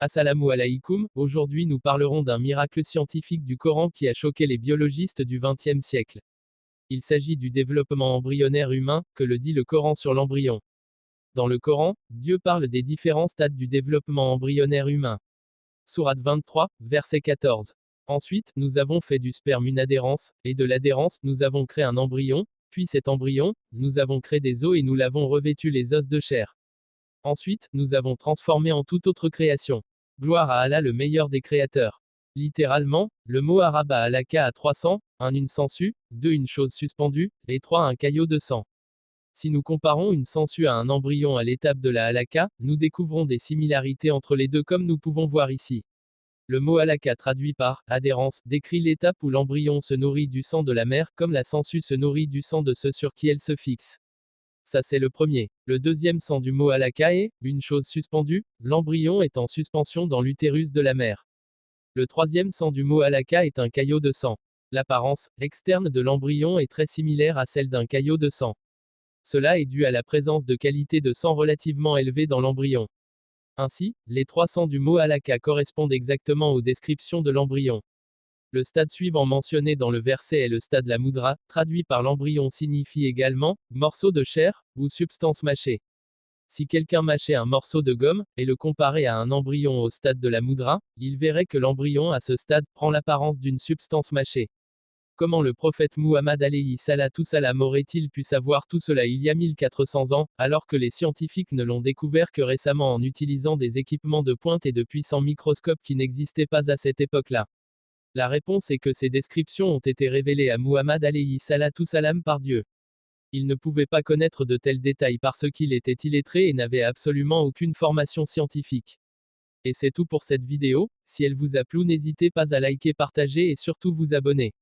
Assalamu alaikum, aujourd'hui nous parlerons d'un miracle scientifique du Coran qui a choqué les biologistes du XXe siècle. Il s'agit du développement embryonnaire humain, que le dit le Coran sur l'embryon. Dans le Coran, Dieu parle des différents stades du développement embryonnaire humain. Sourate 23, verset 14. Ensuite, nous avons fait du sperme une adhérence, et de l'adhérence, nous avons créé un embryon, puis cet embryon, nous avons créé des os et nous l'avons revêtu les os de chair. Ensuite, nous avons transformé en toute autre création. Gloire à Allah le meilleur des créateurs. Littéralement, le mot arabe à alaka a 300, 1 une sangsue, 2 une chose suspendue, et 3 un caillot de sang. Si nous comparons une sangsue à un embryon à l'étape de la alaka, nous découvrons des similarités entre les deux comme nous pouvons voir ici. Le mot alaka traduit par adhérence décrit l'étape où l'embryon se nourrit du sang de la mère comme la sangsue se nourrit du sang de ceux sur qui elle se fixe. Ça c'est le premier. Le deuxième sens du mot alaka est une chose suspendue, l'embryon est en suspension dans l'utérus de la mère. Le troisième sens du mot alaka est un caillot de sang. L'apparence externe de l'embryon est très similaire à celle d'un caillot de sang. Cela est dû à la présence de qualité de sang relativement élevée dans l'embryon. Ainsi, les 3 sens du mot alaka correspondent exactement aux descriptions de l'embryon. Le stade suivant mentionné dans le verset est le stade la moudra, traduit par l'embryon signifie également morceau de chair ou substance mâchée. Si quelqu'un mâchait un morceau de gomme et le comparait à un embryon au stade de la moudra, il verrait que l'embryon à ce stade prend l'apparence d'une substance mâchée. Comment le prophète Muhammad alayhi salatu salam aurait-il pu savoir tout cela il y a 1400 ans, alors que les scientifiques ne l'ont découvert que récemment en utilisant des équipements de pointe et de puissants microscopes qui n'existaient pas à cette époque-là? La réponse est que ces descriptions ont été révélées à Muhammad alayhi salatu salam par Dieu. Il ne pouvait pas connaître de tels détails parce qu'il était illettré et n'avait absolument aucune formation scientifique. Et c'est tout pour cette vidéo, si elle vous a plu n'hésitez pas à liker, partager et surtout vous abonner.